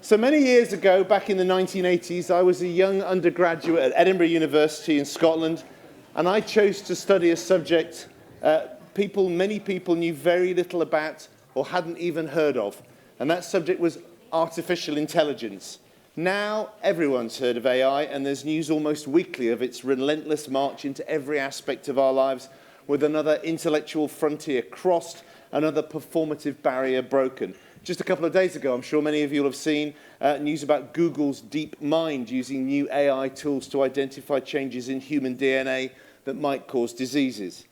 So many years ago, back in the 1980s, I was a young undergraduate at Edinburgh University in Scotland, and I chose to study a subject many people knew very little about or hadn't even heard of, and that subject was artificial intelligence. Now, everyone's heard of AI, and there's news almost weekly of its relentless march into every aspect of our lives, with another intellectual frontier crossed, another performative barrier broken. Just a couple of days ago, I'm sure many of you will have seen news about Google's DeepMind using new AI tools to identify changes in human DNA that might cause diseases.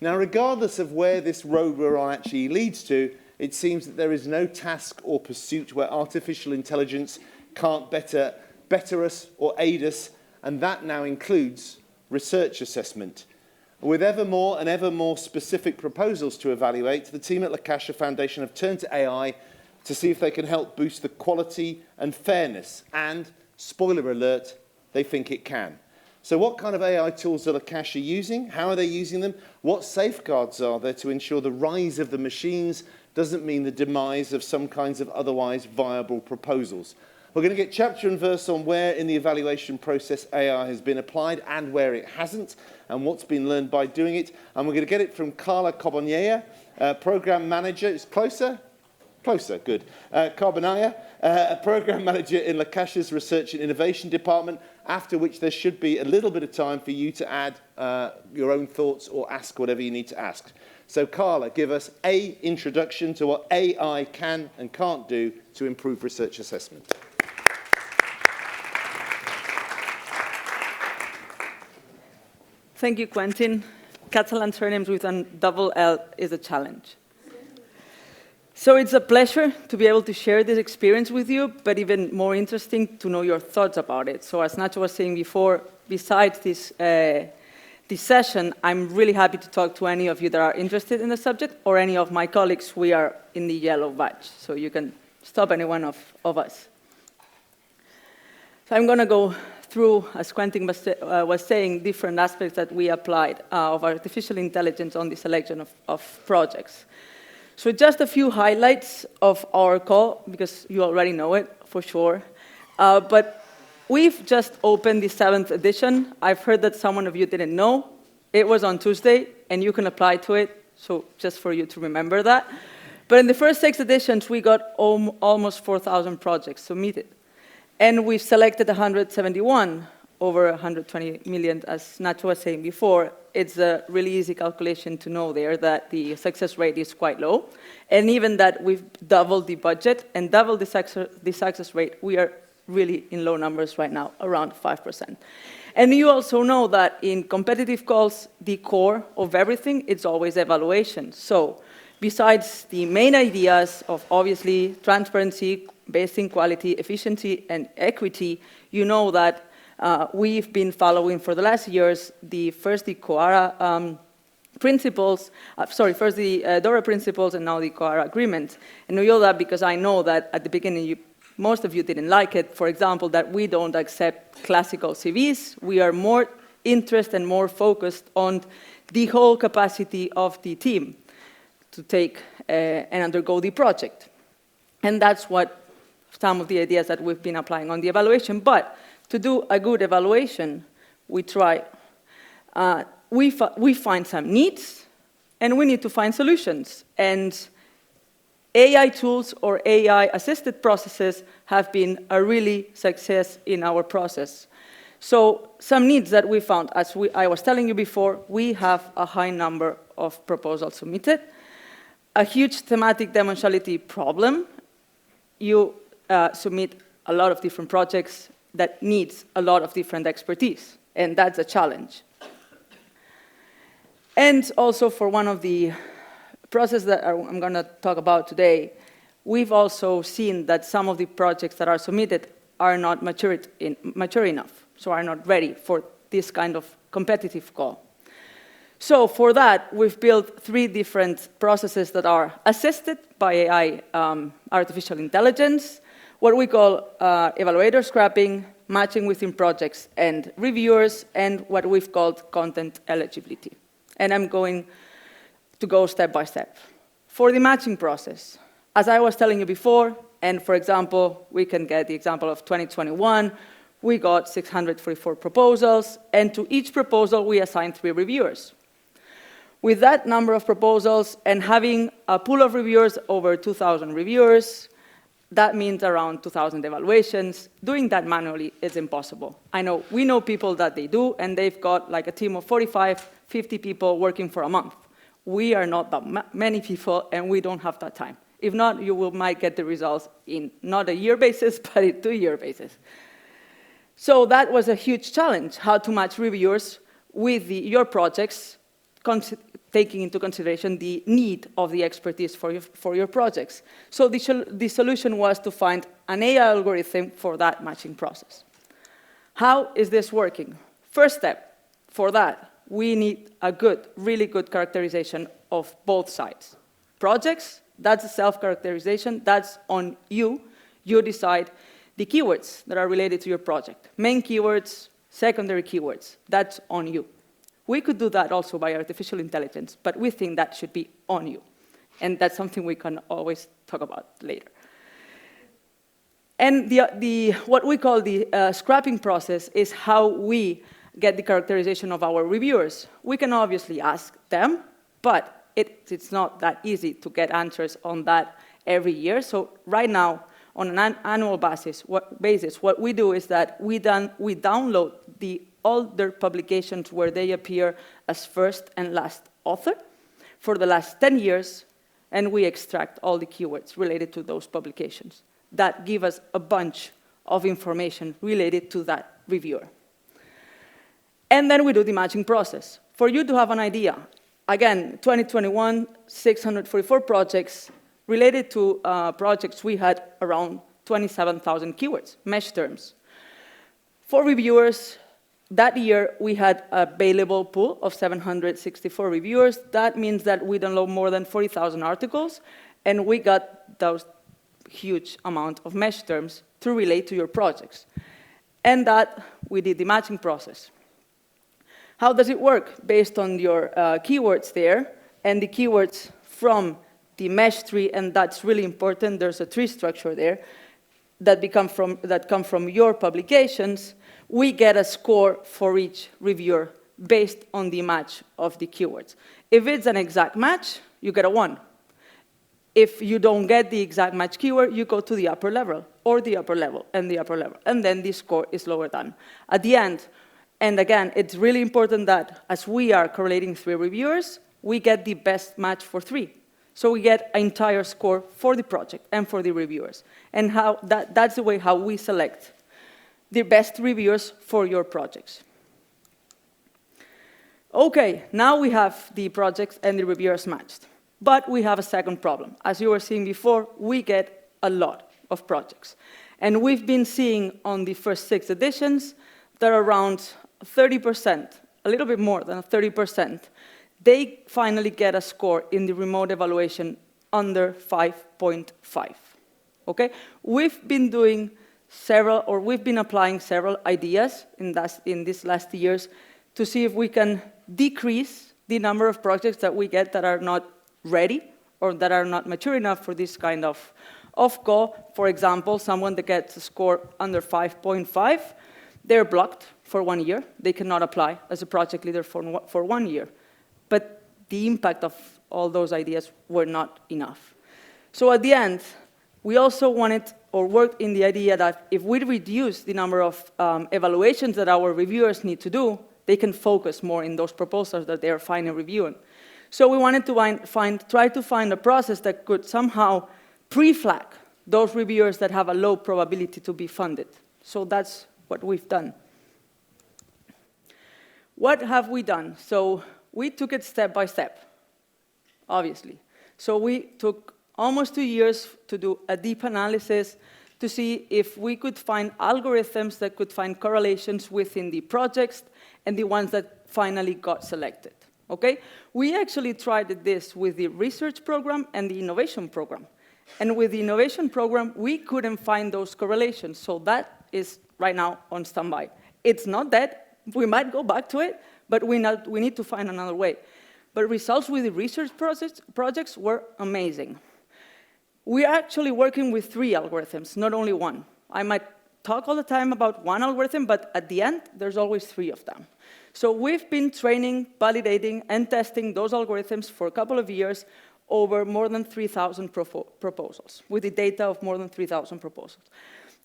Now, regardless of where this road we're on actually leads to, it seems that there is no task or pursuit where artificial intelligence can't better us or aid us, and that now includes research assessment. With ever more and ever more specific proposals to evaluate, the team at the Caixa Foundation have turned to AI to see if they can help boost the quality and fairness, and, spoiler alert, they think it can. So what kind of AI tools are the Caixa using? How are they using them? What safeguards are there to ensure the rise of the machines doesn't mean the demise of some kinds of otherwise viable proposals? We're going to get chapter and verse on where in the evaluation process AI has been applied and where it hasn't, and what's been learned by doing it. And we're going to get it from Carla Carbonella, Program Manager. It's closer? Closer, good. Carbonella, a Program Manager in La Caixa's Research and Innovation Department, after which there should be a little bit of time for you to add your own thoughts or ask whatever you need to ask. So Carla, give us an introduction to what AI can and can't do to improve research assessment. Thank you, Quentin. Catalan surnames with a double L is a challenge. So it's a pleasure to be able to share this experience with you, but even more interesting to know your thoughts about it. So as Nacho was saying before, besides this session, I'm really happy to talk to any of you that are interested in the subject, or any of my colleagues who are in the yellow badge. So you can stop any one of us. So I'm going to go through, as Quentin was saying, different aspects that we applied of artificial intelligence on the selection of projects. So just a few highlights of our call, because you already know it for sure. But we've just opened the 7th edition. I've heard that some of you didn't know. It was on Tuesday, and you can apply to it, so just for you to remember that. But in the first 6 editions, we got almost 4,000 projects submitted. And we've selected 171 over 120 million, as Nacho was saying before. It's a really easy calculation to know there that the success rate is quite low. And even that we've doubled the budget and doubled the success rate, we are really in low numbers right now, around 5%. And you also know that in competitive calls, the core of everything is always evaluation. So besides the main ideas of obviously transparency, based in quality, efficiency, and equity, you know that we've been following for the last years the CoARA principles, first the DORA principles and now the CoARA agreement. And we know that because I know that at the beginning most of you didn't like it. For example, that we don't accept classical CVs. We are more interested and more focused on the whole capacity of the team to take and undergo the project. And that's what some of the ideas that we've been applying on the evaluation. But to do a good evaluation, we try. We find some needs, and we need to find solutions. And AI tools or AI-assisted processes have been a really success in our process. So some needs that we found, as I was telling you before, we have a high number of proposals submitted, a huge thematic dimensionality problem. You submit a lot of different projects that needs a lot of different expertise, and that's a challenge. And also for one of the processes that I'm going to talk about today, we've also seen that some of the projects that are submitted are not mature enough, so are not ready for this kind of competitive call. So for that, we've built 3 different processes that are assisted by AI, artificial intelligence, what we call evaluator scrapping, matching within projects and reviewers, and what we've called content eligibility. And I'm going to go step by step. For the matching process, as I was telling you before, And for example, we can get the example of 2021. We got 644 proposals, and to each proposal, we assigned 3 reviewers. With that number of proposals and having a pool of reviewers over 2,000 reviewers, that means around 2,000 evaluations. Doing that manually is impossible. We know people that they do, and they've got like a team of 45, 50 people working for a month. We are not that many people, and we don't have that time. If not, you might get the results in not a year basis, but a 2-year basis. So that was a huge challenge, how to match reviewers with your projects, taking into consideration the need of the expertise for your projects. So the solution was to find an AI algorithm for that matching process. How is this working? First step, for that, we need a really good characterization of both sides. Projects, that's a self-characterization, that's on you. You decide the keywords that are related to your project. Main keywords, secondary keywords, that's on you. We could do that also by artificial intelligence, but we think that should be on you. And that's something we can always talk about later. And what we call the scrapping process is how we get the characterization of our reviewers. We can obviously ask them, but it's not that easy to get answers on that every year. So right now, on an annual basis, what we do is that we download all their publications where they appear as first and last author for the last 10 years, and we extract all the keywords related to those publications. That give us a bunch of information related to that reviewer. And then we do the matching process. For you to have an idea, again, 2021, 644 projects. Related to projects, we had around 27,000 keywords, mesh terms. For reviewers, that year we had a available pool of 764 reviewers. That means that we download more than 40,000 articles, and we got those huge amount of mesh terms to relate to your projects. And that we did the matching process. How does it work? Based on your keywords there, and the keywords from the mesh tree, and that's really important. There's a tree structure there that come from your publications. We get a score for each reviewer based on the match of the keywords. If it's an exact match, you get a 1. If you don't get the exact match keyword, you go to the upper level, or the upper level, and the upper level, and then the score is lower down. At the end, and again, it's really important that as we are correlating 3 reviewers, we get the best match for 3. So we get an entire score for the project and for the reviewers. And that's the way how we select the best reviewers for your projects. Okay, now we have the projects and the reviewers matched. But we have a second problem. As you were seeing before, we get a lot of projects. And we've been seeing on the first 6 editions that around 30%, a little bit more than 30%, they finally get a score in the remote evaluation under 5.5. Okay? We've been applying several ideas in these last years to see if we can decrease the number of projects that we get that are not ready or that are not mature enough for this kind of call. For example, someone that gets a score under 5.5, they're blocked for 1 year. They cannot apply as a project leader for 1 year. But the impact of all those ideas were not enough. So at the end, we also wanted or worked in the idea that if we reduce the number of evaluations that our reviewers need to do, they can focus more in those proposals that they are finally reviewing. So we wanted to try to find a process that could somehow pre-flag those reviewers that have a low probability to be funded. So that's what we've done. What have we done? So we took it step by step, obviously. So we took almost 2 years to do a deep analysis to see if we could find algorithms that could find correlations within the projects and the ones that finally got selected. Okay? We actually tried this with the research program and the innovation program. And with the innovation program, we couldn't find those correlations. So that is right now on standby. It's not dead. We might go back to it, but we need to find another way. But results with the research projects were amazing. We are actually working with 3 algorithms, not only 1. I might talk all the time about 1 algorithm, but at the end, there's always 3 of them. So we've been training, validating, and testing those algorithms for a couple of years over more than 3,000 proposals, with the data of more than 3,000 proposals.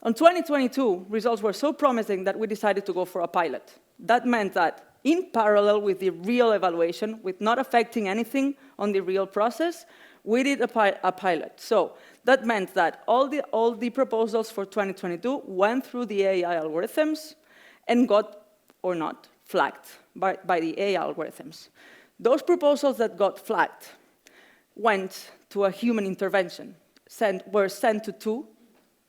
On 2022, results were so promising that we decided to go for a pilot. That meant that in parallel with the real evaluation, with not affecting anything on the real process, we did a pilot. So that meant that all the proposals for 2022 went through the AI algorithms and got, or not, flagged by the AI algorithms. Those proposals that got flagged went to a human intervention, were sent to 2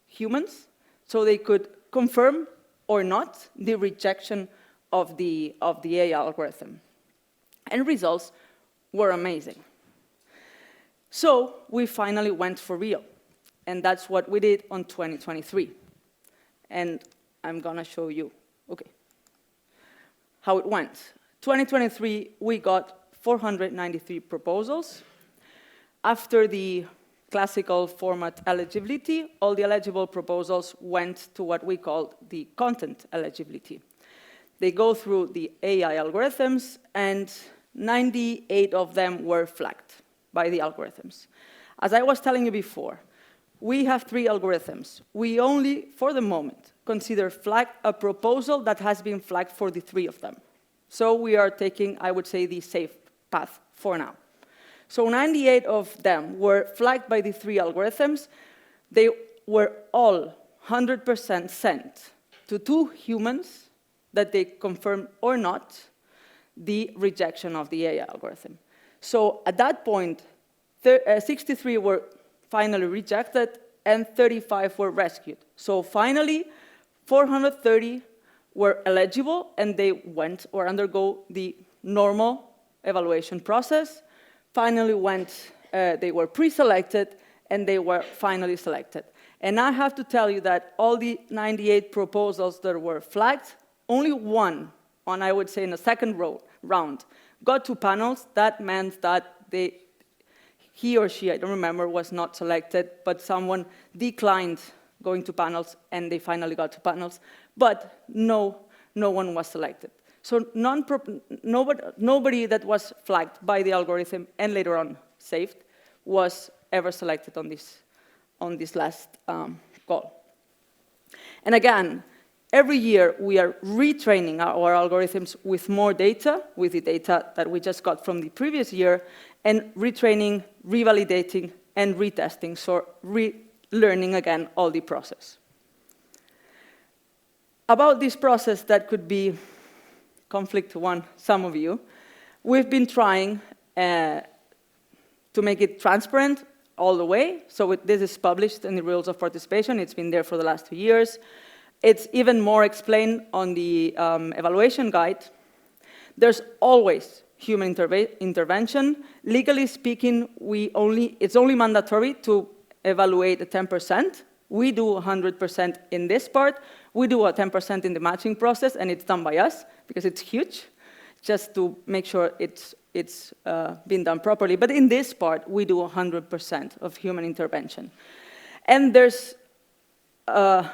humans, so they could confirm or not the rejection of the AI algorithm. And results were amazing. So we finally went for real. And that's what we did on 2023. And I'm going to show you, how it went. 2023, we got 493 proposals. After the classical format eligibility, all the eligible proposals went to what we call the content eligibility. They go through the AI algorithms, and 98 of them were flagged by the algorithms. As I was telling you before, we have 3 algorithms. We only, for the moment, consider a proposal that has been flagged for the 3 of them. So we are taking, I would say, the safe path for now. So 98 of them were flagged by the 3 algorithms. They were all 100% sent to 2 humans that they confirmed or not the rejection of the AI algorithm. So at that point, 63 were finally rejected and 35 were rescued. So finally, 430 were eligible and they went or undergo the normal evaluation process. Finally they were pre-selected and they were finally selected. And I have to tell you that all the 98 proposals that were flagged, only 1, on I would say in the second round, got to panels. That meant that he or she, I don't remember, was not selected, but someone declined going to panels and they finally got to panels, but no one was selected. So nobody that was flagged by the algorithm and later on saved was ever selected on this last call. And again, every year we are retraining our algorithms with more data, with the data that we just got from the previous year, and retraining, revalidating, and retesting, so relearning again all the process. About this process that could be conflict to some of you, we've been trying to make it transparent all the way. So this is published in the rules of participation. It's been there for the last 2 years. It's even more explained on the evaluation guide. There's always human intervention. Legally speaking, it's only mandatory to evaluate the 10%. We do 100% in this part. We do a 10% in the matching process, and it's done by us because it's huge, just to make sure it's been done properly. But in this part, we do 100% of human intervention. And there's a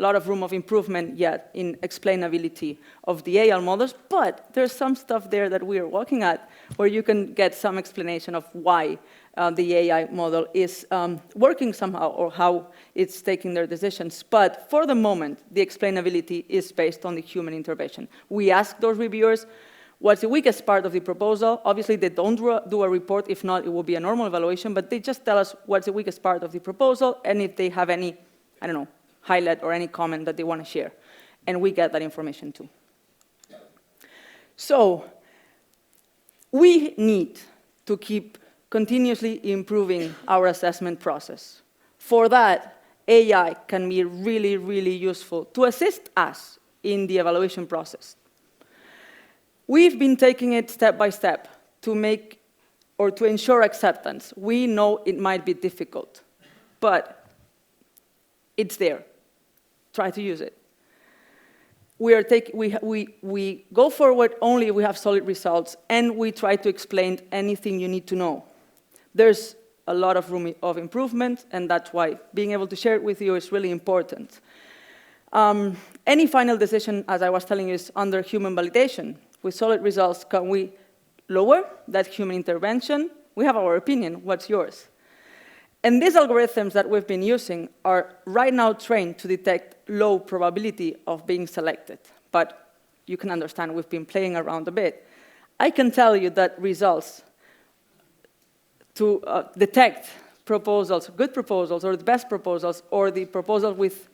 lot of room of improvement yet in explainability of the AI models, but there's some stuff there that we are working at where you can get some explanation of why the AI model is working somehow or how it's taking their decisions. But for the moment, the explainability is based on the human intervention. We ask those reviewers, what's the weakest part of the proposal? Obviously, they don't do a report. If not, it will be a normal evaluation, but they just tell us what's the weakest part of the proposal, and if they have any, highlight or any comment that they want to share. And we get that information too. So we need to keep continuously improving our assessment process. For that, AI can be really, really useful to assist us in the evaluation process. We've been taking it step by step to make or to ensure acceptance. We know it might be difficult, but it's there. Try to use it. We go forward only if we have solid results, and we try to explain anything you need to know. There's a lot of room of improvement, and that's why being able to share it with you is really important. Any final decision, as I was telling you, is under human validation. With solid results, can we lower that human intervention? We have our opinion. What's yours? And these algorithms that we've been using are right now trained to detect low probability of being selected. But you can understand we've been playing around a bit. I can tell you that results to detect proposals, good proposals, or the best proposals, or the proposals with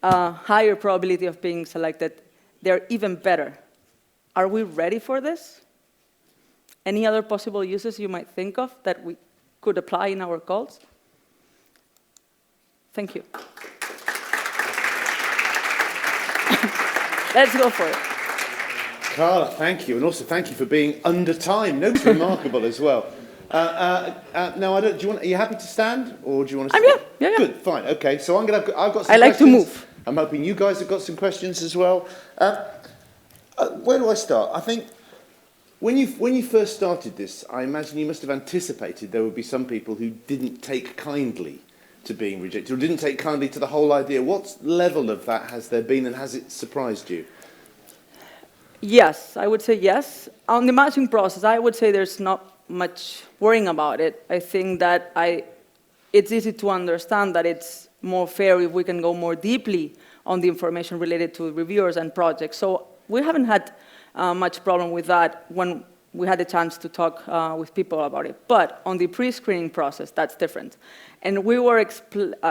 higher probability of being selected, they're even better. Are we ready for this? Any other possible uses you might think of that we could apply in our calls? Thank you. Let's go for it. Carla, thank you, and also thank you for being under time. No, it's remarkable as well. Now, are you happy to stand, or do you want to? Yeah. Good, fine, okay. So I've got some questions. I like to move. I'm hoping you guys have got some questions as well. Where do I start? I think when you first started this, I imagine you must have anticipated there would be some people who didn't take kindly to being rejected, or didn't take kindly to the whole idea. What level of that has there been, and has it surprised you? Yes, I would say yes. On the matching process, I would say there's not much worrying about it. I think that it's easy to understand that it's more fair if we can go more deeply on the information related to reviewers and projects. So we haven't had much problem with that when we had a chance to talk with people about it. But on the pre-screening process, that's different. And we were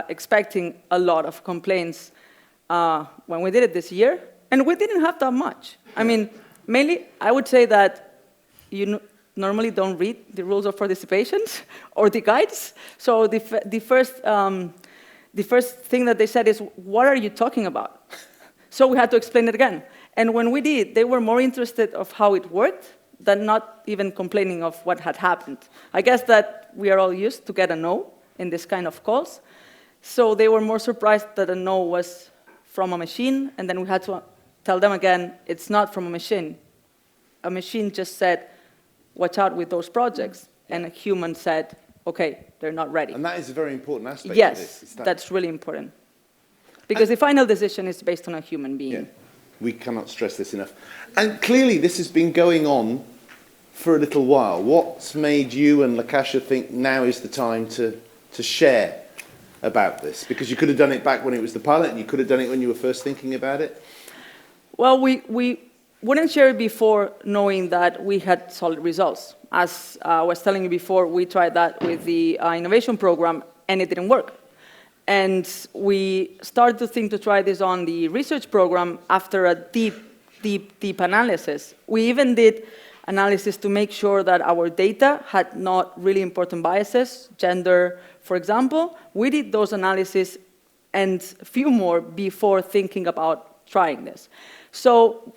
expecting a lot of complaints when we did it this year, and we didn't have that much. I mean, mainly, I would say that you normally don't read the rules of participation or the guides. So the first thing that they said is, what are you talking about? So we had to explain it again. And when we did, they were more interested of how it worked than not even complaining of what had happened. I guess that we are all used to get a no in this kind of calls. So they were more surprised that a no was from a machine, and then we had to tell them again, it's not from a machine. A machine just said, watch out with those projects, and a human said, okay, they're not ready. And that is a very important aspect yes, of this. that's really important. Because the final decision is based on a human being. Yeah, we cannot stress this enough. And clearly this has been going on for a little while. What's made you and La Caixa think now is the time to share about this? Because you could have done it back when it was the pilot, and you could have done it when you were first thinking about it. Well, we wouldn't share it before knowing that we had solid results. As I was telling you before, we tried that with the innovation program, and it didn't work. And we started to think to try this on the research program after a deep analysis. We even did analysis to make sure that our data had not really important biases, gender, for example. We did those analyses and a few more before thinking about trying this. So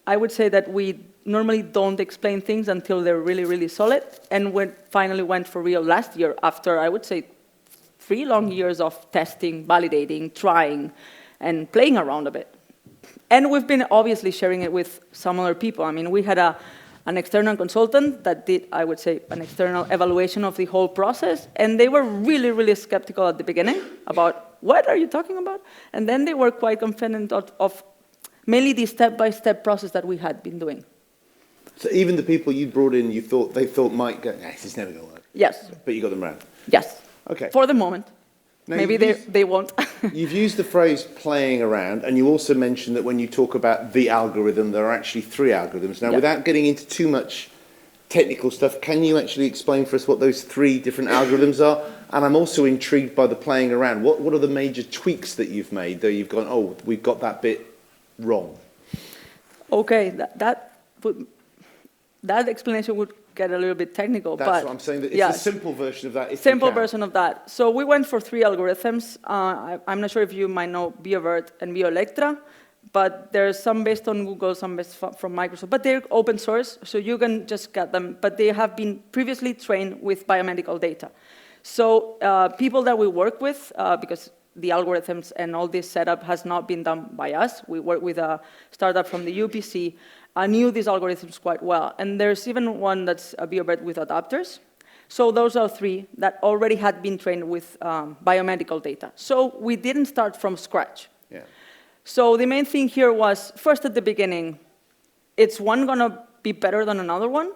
I would say that we normally don't explain things until they're really, really solid, and we finally went for real last year after, I would say, 3 long years of testing, validating, trying, and playing around a bit. And we've been obviously sharing it with some other people. I mean, we had an external consultant that did, I would say, an external evaluation of the whole process, and they were really, really skeptical at the beginning about, what are you talking about? And then they were quite confident of mainly the step-by-step process that we had been doing. So even the people you brought in, they thought might go, this is never going to work. Yes. But you got them round. Yes. Okay. For the moment. Now maybe they won't. You've used the phrase playing around, and you also mentioned that when you talk about the algorithm, there are actually 3 algorithms. Now, without getting into too much technical stuff, can you actually explain for us what those 3 different algorithms are? And I'm also intrigued by the playing around. What are the major tweaks that you've made, though you've gone, oh, we've got that bit wrong? Okay, that explanation would get a little bit technical. That's what I'm saying. That it's a simple version of that. Simple version of that. So we went for 3 algorithms. I'm not sure if you might know BioVert and BioElectra, but there's some based on Google, some based from Microsoft. But they're open source, so you can just get them. But they have been previously trained with biomedical data. So people that we work with, because the algorithms and all this setup has not been done by us. We work with a startup from the UPC. I knew these algorithms quite well. And there's even one that's a BioVert with adapters. So those are 3 that already had been trained with biomedical data. So we didn't start from scratch. Yeah. So the main thing here was, first at the beginning, is one going to be better than another one?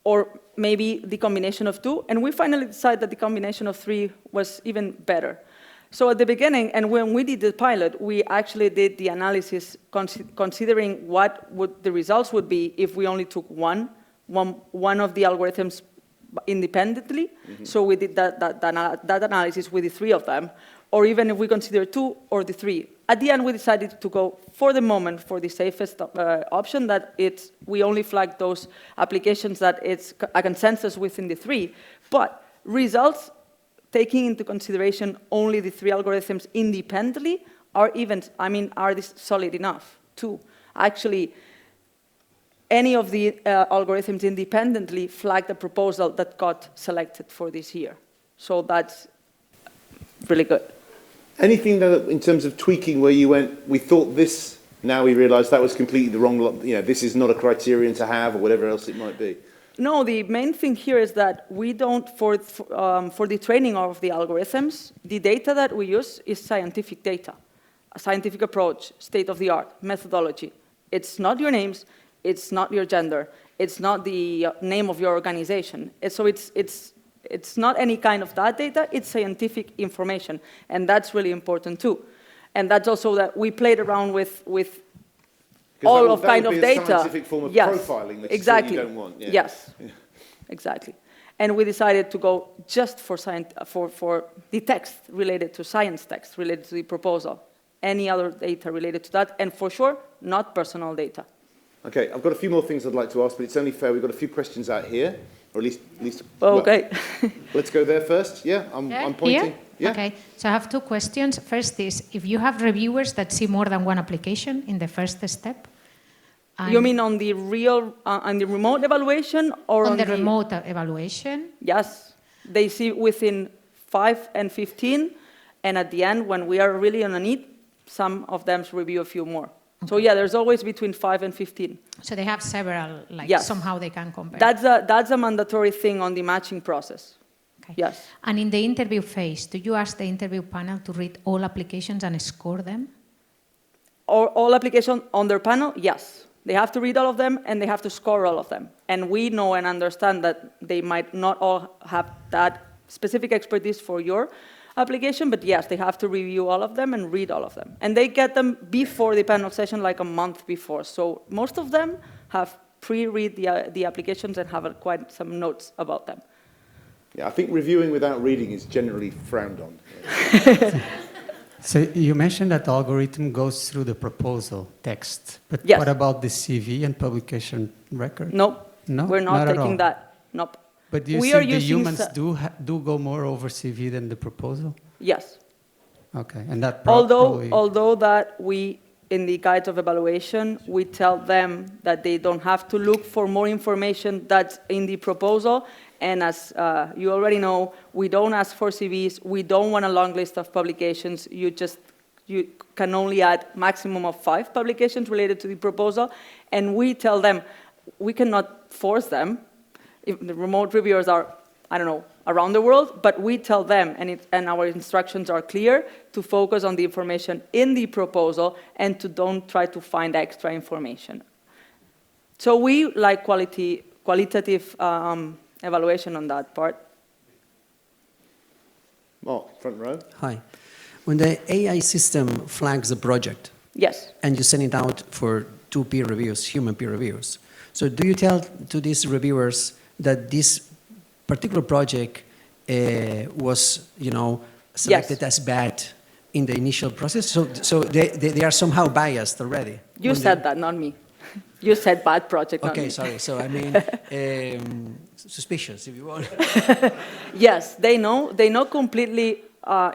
Or maybe the combination of 2? And we finally decided that the combination of 3 was even better. So at the beginning, and when we did the pilot, we actually did the analysis considering what the results would be if we only took one of the algorithms independently. Mm-hmm. So we did that analysis with the 3 of them, or even if we consider 2 or the 3. At the end, we decided to go, for the moment, for the safest option, that we only flag those applications that it's a consensus within the 3. But results, taking into consideration only the 3 algorithms independently, are this solid enough to actually any of the algorithms independently flag the proposal that got selected for this year. So that's really good. Anything that, in terms of tweaking, where you went, we thought this, now we realize that was completely the wrong, this is not a criterion to have, or whatever else it might be? No, the main thing here is that we don't, for the training of the algorithms, the data that we use is scientific data, a scientific approach, state-of-the-art, methodology. It's not your names, it's not your gender, it's not the name of your organization. So it's not any kind of that data, it's scientific information, and that's really important too. And that's also that we played around with all of kind of data. A scientific form of profiling, which exactly. is what you don't want. Yeah. Yes, yeah. Exactly. And we decided to go just for the text related to science text, related to the proposal. Any other data related to that, and for sure, not personal data. Okay, I've got a few more things I'd like to ask, but it's only fair. We've got a few questions out here, or at least. Okay. Well, let's go there first. Yeah, I'm pointing. Here? Yeah. Okay, so I have 2 questions. First is, if you have reviewers that see more than one application in the first step? You mean on the remote evaluation, or on the remote evaluation? Yes, they see within 5 and 15, and at the end, when we are really on a need, some of them review a few more. Okay. So yeah, there's always between 5 and 15. So they have several, yes. Somehow they can compare. That's a mandatory thing on the matching process. Okay. Yes. And in the interview phase, do you ask the interview panel to read all applications and score them? All applications on their panel, yes. They have to read all of them, and they have to score all of them. And we know and understand that they might not all have that specific expertise for your application, but yes, they have to review all of them and read all of them. And they get them before the panel session, like a month before. So most of them have pre-read the applications and have quite some notes about them. Yeah, I think reviewing without reading is generally frowned on. So you mentioned that the algorithm goes through the proposal text, but yes. What about the CV and publication record? No, we're not taking that. Nope. But do you think the humans do go more over CV than the proposal? Yes. Okay, and that although that we, in the guides of evaluation, we tell them that they don't have to look for more information that's in the proposal. And as you already know, we don't ask for CVs. We don't want a long list of publications. You can only add maximum of 5 publications related to the proposal. And we tell them, we cannot force them. If the remote reviewers are, around the world, but we tell them, and our instructions are clear, to focus on the information in the proposal and to don't try to find extra information. So we like qualitative evaluation on that part. Mark, front row. Hi. When the AI system flags a project, yes, and you send it out for 2 peer reviews, human peer reviews, so do you tell to these reviewers that this particular project was, selected as bad in the initial process? So they are somehow biased already? You said that, not me. You said bad project, not me. Okay, sorry. So, I mean, suspicious, if you want. Yes, they know completely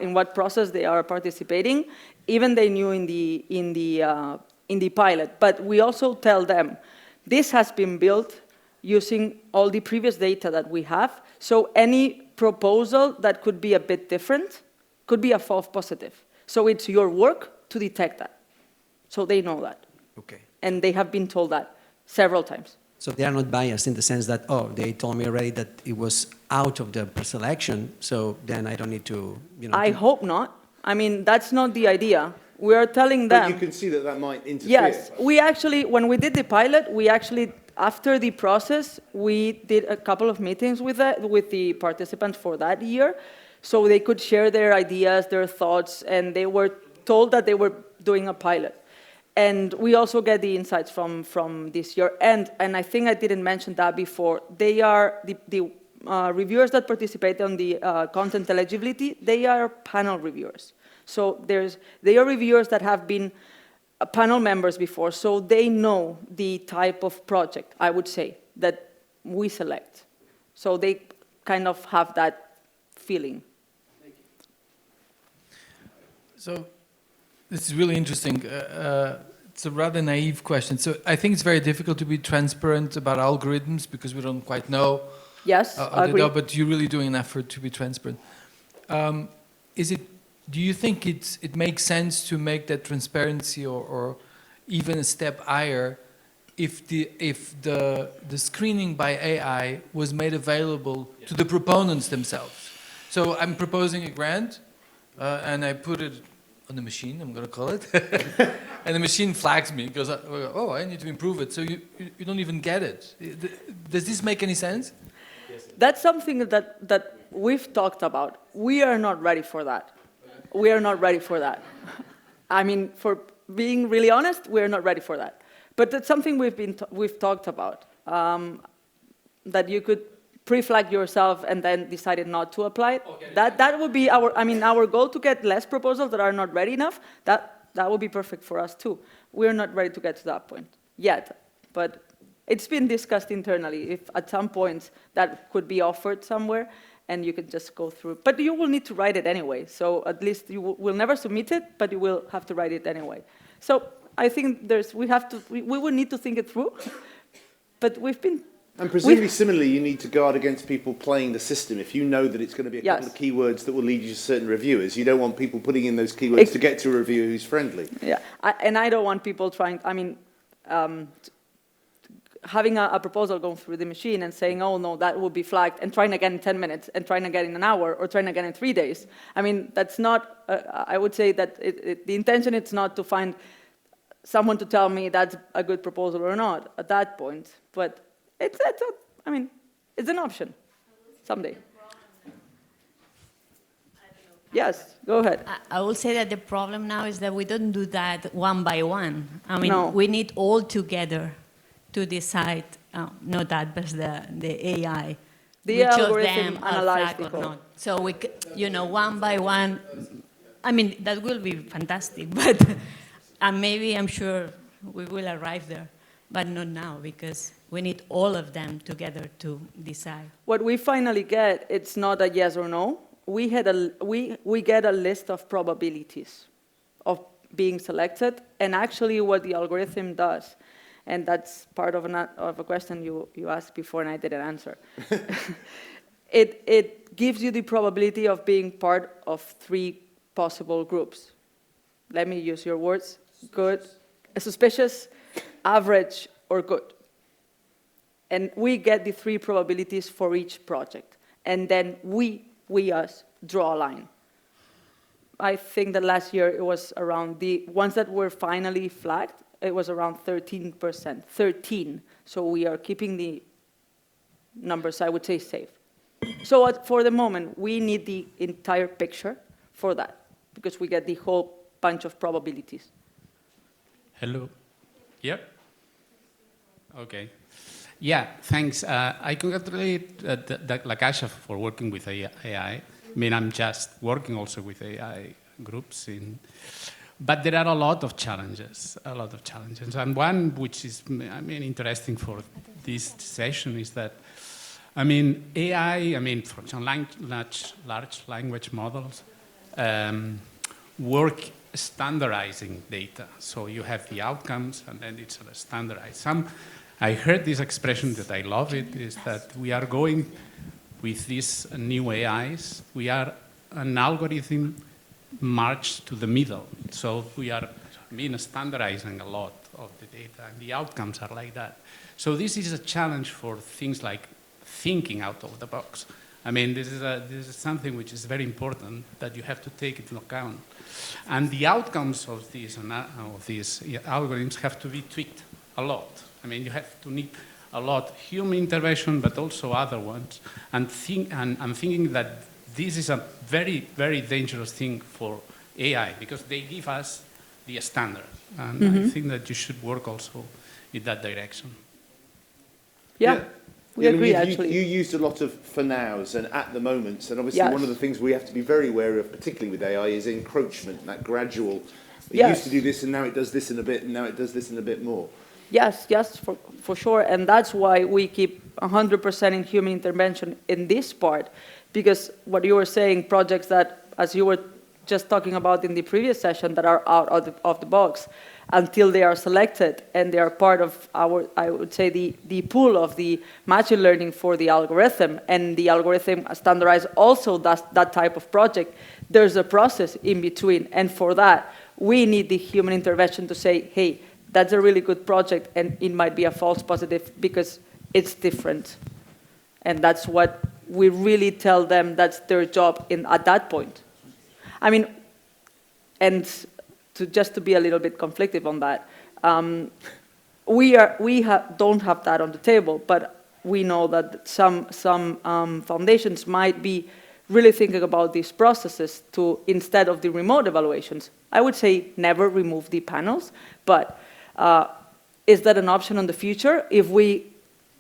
in what process they are participating. Even they knew in the pilot. But we also tell them, this has been built using all the previous data that we have. So any proposal that could be a bit different could be a false positive. So it's your work to detect that. So they know that. Okay. And they have been told that several times. So they are not biased in the sense that, oh, they told me already that it was out of the selection, so then I don't need to, I hope not. I mean, that's not the idea. We are telling them... But you can see that that might interfere. Yes, we actually, when we did the pilot, we actually, after the process, we did a couple of meetings with the participants for that year, so they could share their ideas, their thoughts, and they were told that they were doing a pilot. And we also get the insights from this year. And I think I didn't mention that before. They are, the reviewers that participate on the content eligibility, they are panel reviewers. So they are reviewers that have been panel members before, so they know the type of project, I would say, that we select. So they kind of have that feeling. So this is really interesting. It's a rather naive question. So I think it's very difficult to be transparent about algorithms because we don't quite know. Yes, I agree. But you're really doing an effort to be transparent. Do you think it makes sense to make that transparency or even a step higher if the screening by AI was made available to the proponents themselves? So I'm proposing a grant and I put it on the machine, I'm going to call it, and the machine flags me because, oh, I need to improve it. So you don't even get it. Does this make any sense? That's something that we've talked about. We are not ready for that. We are not ready for that. I mean, for being really honest, we are not ready for that. But that's something we've talked about, that you could pre-flag yourself and then decided not to apply it. Okay. That would be our goal to get less proposals that are not ready enough. That would be perfect for us too. We're not ready to get to that point yet, but it's been discussed internally if at some point that could be offered somewhere and you can just go through. But you will need to write it anyway, so at least you will never submit it, but you will have to write it anyway. So I think we would need to think it through, but we've been... And presumably, similarly, you need to guard against people playing the system. If you know that it's going to be a couple of keywords that will lead you to certain reviewers, you don't want people putting in those keywords to get to a reviewer who's friendly. Yeah, and I don't want people trying, having a proposal going through the machine and saying, oh, no, that will be flagged, and trying again in 10 minutes, and trying again in an hour, or trying again in 3 days. I mean, that's not, I would say that the intention is not to find someone to tell me that's a good proposal or not at that point, but it's an option someday. Yes, go ahead. I will say that the problem now is that we don't do that one by one. I mean, No. we need all together to decide, not that, but the AI. The which of algorithm them are analyze flagged the or code. not. So we, one by one. I mean, that will be fantastic, but and maybe I'm sure we will arrive there, but not now because we need all of them together to decide. What we finally get, it's not a yes or no. We get a list of probabilities of being selected, and actually what the algorithm does, and that's part of a question you asked before and I didn't answer. It gives you the probability of being part of 3 possible groups. Let me use your words: good, suspicious, average, or good. And we get the 3 probabilities for each project. And then we us, draw a line. I think that last year it was around the ones that were finally flagged, it was around 13%, 13. So we are keeping the numbers, I would say, safe. So for the moment, we need the entire picture for that, because we get the whole bunch of probabilities. Hello. Yep. Okay. Yeah, thanks. I congratulate La Caixa for working with AI. I mean, I'm just working also with AI groups. But there are a lot of challenges. And one which is, interesting for this session is that, AI, for example, large language models work standardizing data. So you have the outcomes, and then it's standardized. I heard this expression that I love it, is that we are going with these new AIs, we are an algorithm march to the middle. So we are standardizing a lot of the data, and the outcomes are like that. So this is a challenge for things like thinking out of the box. I mean, this is something which is very important that you have to take into account. And the outcomes of these algorithms have to be tweaked a lot. I mean, you have to need a lot human intervention, but also other ones. And I'm thinking that this is a very, very dangerous thing for AI, because they give us the standard. And I think that you should work also in that direction. Yeah. We agree, actually. You used a lot of for nows and at the moments, and obviously Yes. one of the things we have to be very wary of, particularly with AI, is encroachment, that gradual. It Yes. used to do this, and now it does this in a bit, and now it does this in a bit more. Yes, for sure. And that's why we keep 100% in human intervention in this part, because what you were saying, projects that, as you were just talking about in the previous session, that are out of the box, until they are selected and they are part of our, I would say, the pool of the machine learning for the algorithm, and the algorithm standardized also that type of project, there's a process in between. And for that, we need the human intervention to say, hey, that's a really good project, and it might be a false positive because it's different. And that's what we really tell them, that's their job at that point. I mean, and just to be a little bit conflictive on that, we don't have that on the table, but we know that some foundations might be really thinking about these processes to, instead of the remote evaluations. I would say never remove the panels, but is that an option in the future? If we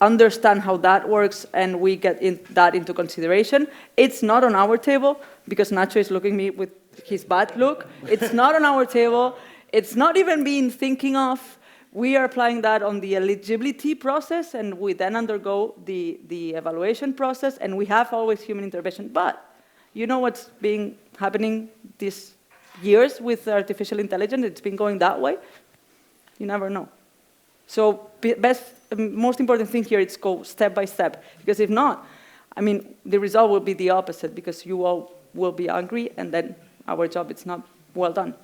understand how that works and we get that into consideration, it's not on our table, because Nacho is looking at me with his bad look. It's not on our table. It's not even being thinking of. We are applying that on the eligibility process, and we then undergo the evaluation process, and we have always human intervention. But you know what's been happening these years with artificial intelligence? It's been going that way. You never know. So most important thing here is go step by step, because if not, I mean, the result will be the opposite, because you all will be angry, and then our job is not well done.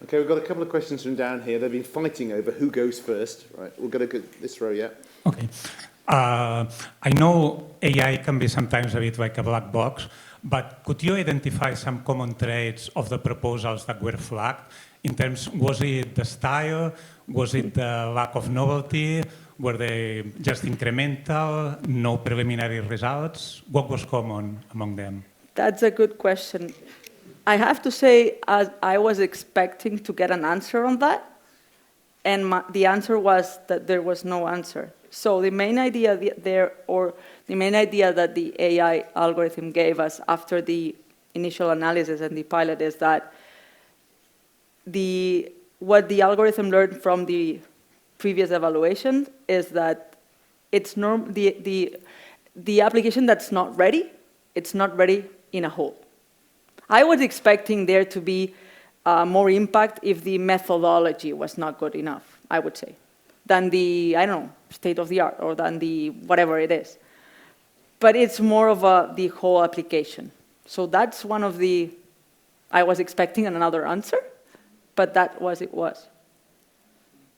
Okay, we've got a couple of questions from down here. They've been fighting over who goes first. Right, we'll go to this row, yeah. Okay. I know AI can be sometimes a bit like a black box, but could you identify some common traits of the proposals that were flagged? In terms, was it the style? Was it the lack of novelty? Were they just incremental, no preliminary results? What was common among them? That's a good question. I have to say, I was expecting to get an answer on that, and the answer was that there was no answer. So the main idea the main idea that the AI algorithm gave us after the initial analysis and the pilot is that what the algorithm learned from the previous evaluation is that it's the application that's not ready, it's not ready in a whole. I was expecting there to be more impact if the methodology was not good enough, I would say, than the, I don't know, state of the art, or than the whatever it is. But it's more of the whole application. So that's one of the, I was expecting another answer, but that was it was.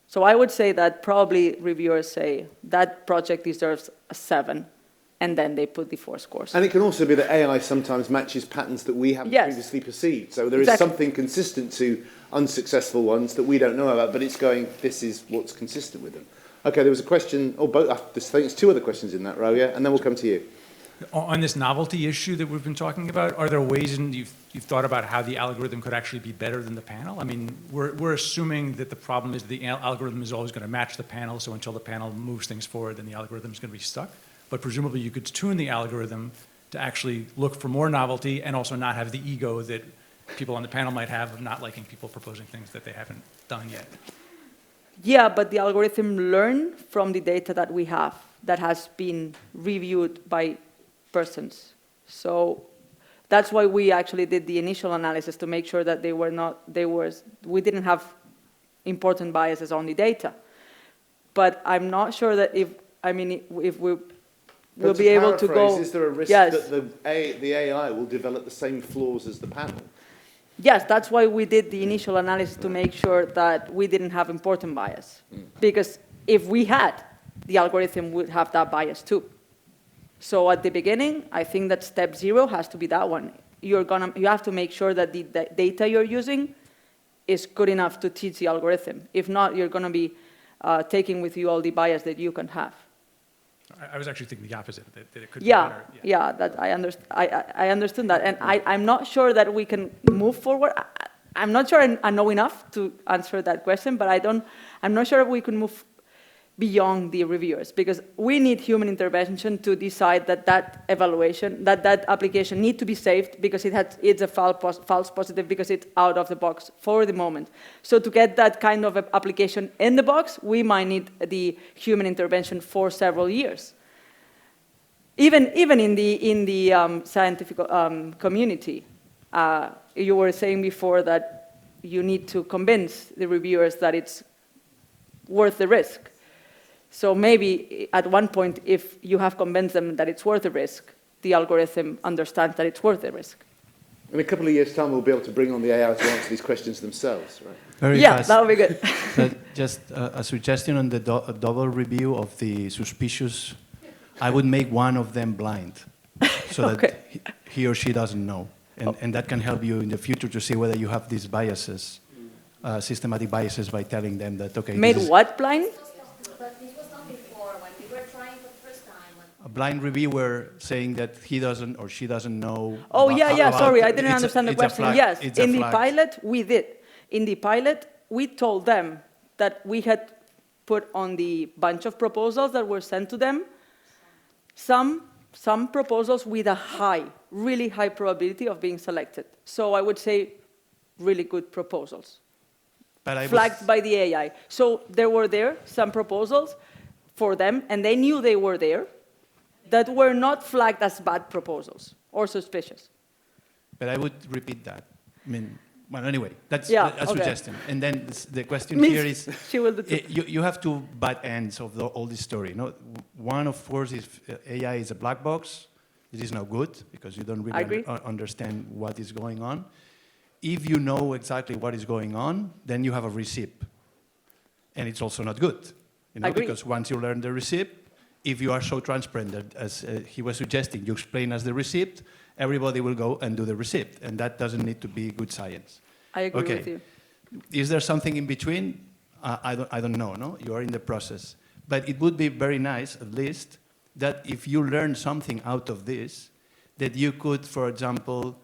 So I would say that probably reviewers say that project deserves a 7, and then they put the 4 scores. And it can also be that AI sometimes matches patterns that we haven't previously perceived. So there is something consistent to unsuccessful ones that we don't know about, but it's going, this is what's consistent with them. Okay, there was a question, or both, I think it's 2 other questions in that row, yeah? And then we'll come to you. On this novelty issue that we've been talking about, are there ways you've thought about how the algorithm could actually be better than the panel? I mean, we're assuming that the problem is the algorithm is always going to match the panel, so until the panel moves things forward, then the algorithm is going to be stuck. But presumably you could tune the algorithm to actually look for more novelty and also not have the ego that people on the panel might have of not liking people proposing things that they haven't done yet. Yeah, but the algorithm learns from the data that we have that has been reviewed by persons. So that's why we actually did the initial analysis, to make sure that we didn't have important biases on the data. But I'm not sure that if we'll be able to go. Is there a risk that the AI will develop the same flaws as the panel? Yes, that's why we did the initial analysis, to make sure that we didn't have important bias. Because if we had, the algorithm would have that bias too. So at the beginning, I think that step 0 has to be that one. You have to make sure that the data you're using is good enough to teach the algorithm. If not, you're going to be taking with you all the bias that you can have. I was actually thinking the opposite, that it could be better. Yeah, that I understand that. And I'm not sure that we can move forward. I'm not sure I know enough to answer that question, but I'm not sure if we can move beyond the reviewers, because we need human intervention to decide that evaluation, that application need to be saved because it's a false positive, because it's out of the box for the moment. So to get that kind of application in the box, we might need the human intervention for several years. Even in the scientific community, you were saying before that you need to convince the reviewers that it's worth the risk. So maybe at one point, if you have convinced them that it's worth the risk, the algorithm understands that it's worth the risk. In a couple of years' time, we'll be able to bring on the AI to answer these questions themselves, right? Very fast. That would be good. Just a suggestion on the double review of the suspicious. I would make one of them blind, so that he or she doesn't know. And that can help you in the future to see whether you have these biases, systematic biases, by telling them that, okay. Made what blind? But this was done before, when we were trying for the first time. A blind reviewer saying that he doesn't or she doesn't know. Oh, sorry, I didn't understand the question. Yes, in the pilot, we did. In the pilot, we told them that we had put on the bunch of proposals that were sent to them some proposals with a really high probability of being selected. So I would say really good proposals, flagged by the AI. So there were some proposals for them, and they knew they were there, that were not flagged as bad proposals or suspicious. But I would repeat that. I mean, well, anyway, that's a suggestion. And then the question here is, you have two bad ends of all this story. No? One, of course, is AI is a black box. It is no good, because you don't really understand what is going on. If you know exactly what is going on, then you have a receipt. And it's also not good, because once you learn the receipt, if you are so transparent that, as he was suggesting, you explain us the receipt, everybody will go and do the receipt, and that doesn't need to be good science. I agree with you. Is there something in between? I don't know, no? You are in the process. But it would be very nice, at least, that if you learn something out of this, that you could, for example,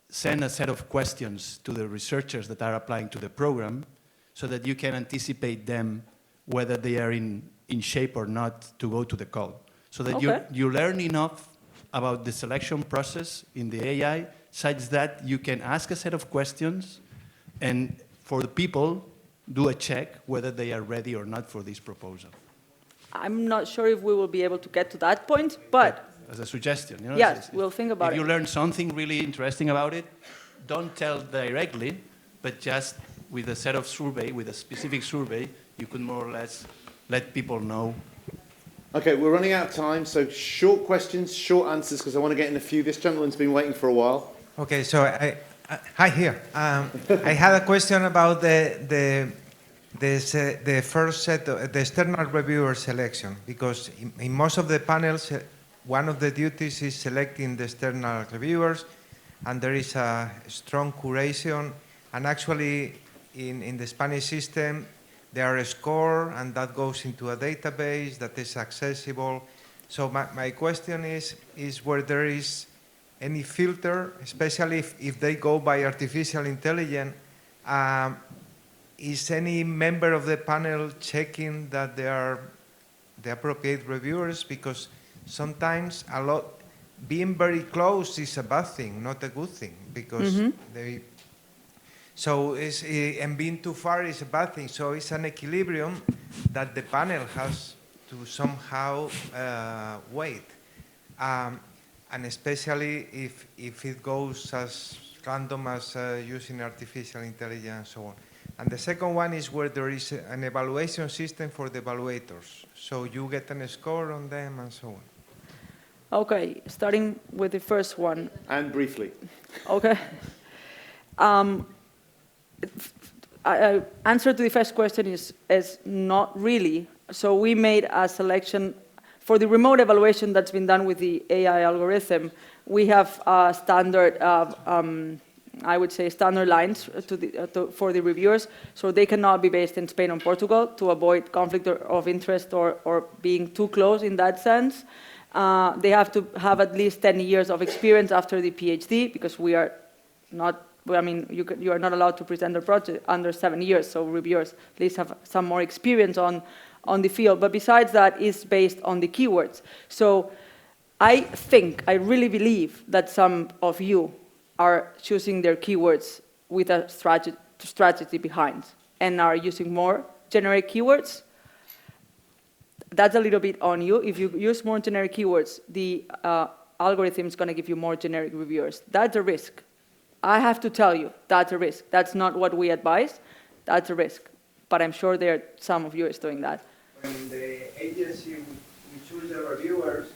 send a set of questions to the researchers that are applying to the program, so that you can anticipate them whether they are in shape or not to go to the call. So that you learn enough about the selection process in the AI, such that you can ask a set of questions, and for the people, do a check whether they are ready or not for this proposal. I'm not sure if we will be able to get to that point, but... As a suggestion. Yes, we'll think about it. If you learn something really interesting about it, don't tell directly, but just with a set of survey, with a specific survey, you could more or less let people know. Okay, we're running out of time, so short questions, short answers, because I want to get in a few. This gentleman's been waiting for a while. Okay, so hi here. I had a question about the first set, the external reviewer selection, because in most of the panels, one of the duties is selecting the external reviewers, and there is a strong curation, and actually in the Spanish system, there are a score, and that goes into a database that is accessible. So my question is where there is any filter, especially if they go by artificial intelligence, is any member of the panel checking that they are the appropriate reviewers? Because sometimes being very close is a bad thing, not a good thing, because and being too far is a bad thing. So it's an equilibrium that the panel has to somehow weight. And especially if it goes as random as using artificial intelligence and so on. And the second one is where there is an evaluation system for the evaluators. So you get a score on them and so on. Okay, starting with the first one. And briefly. Okay. Answer to the first question is not really. So we made a selection for the remote evaluation that's been done with the AI algorithm. We have standard, I would say, standard lines for the reviewers, so they cannot be based in Spain or Portugal to avoid conflict of interest or being too close in that sense. They have to have at least 10 years of experience after the PhD, because we are not, I mean, you are not allowed to present a project under 7 years, so reviewers at least have some more experience on the field. But besides that, it's based on the keywords. So I really believe that some of you are choosing their keywords with a strategy behind and are using more generic keywords. That's a little bit on you. If you use more generic keywords, the algorithm is going to give you more generic reviewers. That's a risk. I have to tell you, that's a risk. That's not what we advise. That's a risk. But I'm sure there are some of you is doing that. When the agency we choose the reviewers,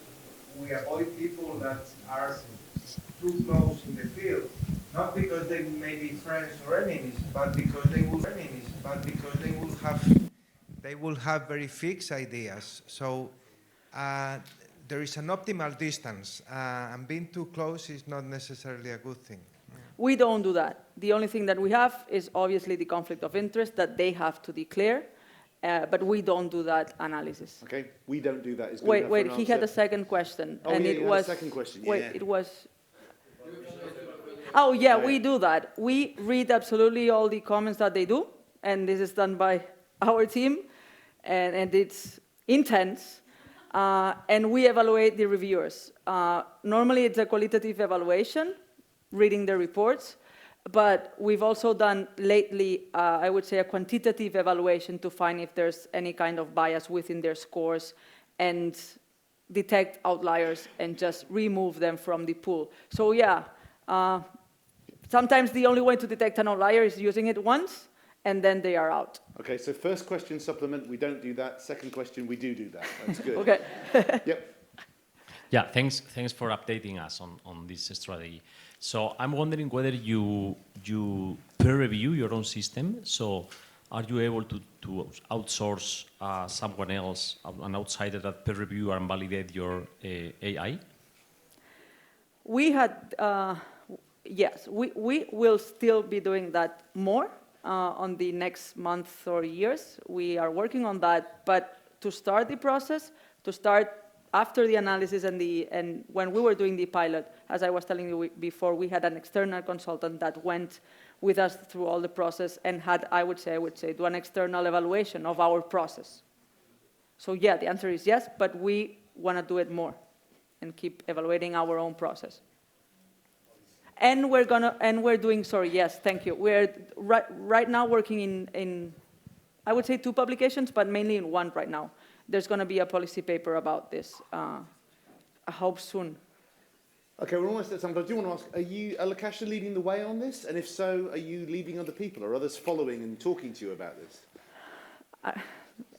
we avoid people that are too close in the field, not because they may be friends or enemies, but because they will have very fixed ideas. So there is an optimal distance, and being too close is not necessarily a good thing. We don't do that. The only thing that we have is obviously the conflict of interest that they have to declare, but we don't do that analysis. Okay, we don't do that. Is good wait, enough for an he had answer? a second question. Oh, and yeah, it you was, had a second question. Wait, Yeah. it was... Oh, yeah, we do that. We read absolutely all the comments that they do, and this is done by our team, and it's intense, and we evaluate the reviewers. Normally, it's a qualitative evaluation, reading the reports, but we've also done lately, I would say, a quantitative evaluation to find if there's any kind of bias within their scores and detect outliers and just remove them from the pool. So yeah, sometimes the only way to detect an outlier is using it once, and then they are out. Okay, so first question supplement, we don't do that. Second question, we do that. That's good. Okay. Yep. Yeah, thanks for updating us on this strategy. So I'm wondering whether you peer review your own system. So are you able to outsource someone else, an outsider that peer review and validate your AI? We had, yes, we will still be doing that more on the next month or years. We are working on that, but to start the process, to start after the analysis and when we were doing the pilot, as I was telling you before, we had an external consultant that went with us through all the process and had, I would say, do an external evaluation of our process. So yeah, the answer is yes, but we want to do it more and keep evaluating our own process. And we're doing, sorry, yes, thank you. We're right now working in, I would say 2 publications, but mainly in 1 right now. There's going to be a policy paper about this, I hope soon. Okay, we're almost at time, but I do want to ask, are you, Caixa, leading the way on this? And if so, are you leading other people? Or others following and talking to you about this?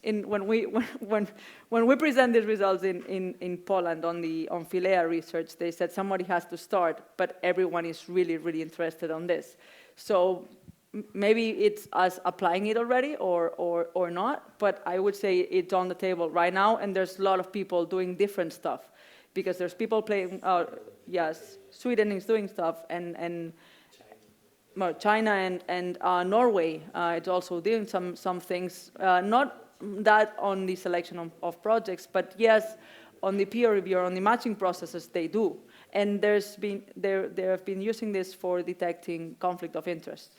When we present these results in Poland on Philea research, they said somebody has to start, but everyone is really, really interested on this. So maybe it's us applying it already or not, but I would say it's on the table right now, and there's a lot of people doing different stuff, because there's people playing, yes, Sweden is doing stuff, and China and Norway, it's also doing some things, not that on the selection of projects, but yes, on the peer review, on the matching processes, they do. And they have been using this for detecting conflict of interest.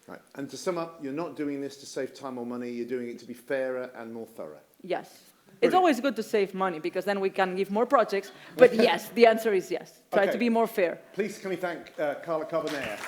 Right. And to sum up, you're not doing this to save time or money, you're doing it to be fairer and more thorough. Yes. It's always good to save money, because then we can give more projects, but yes, the answer is yes. Try to be more fair. Please can we thank Carla Carbonell.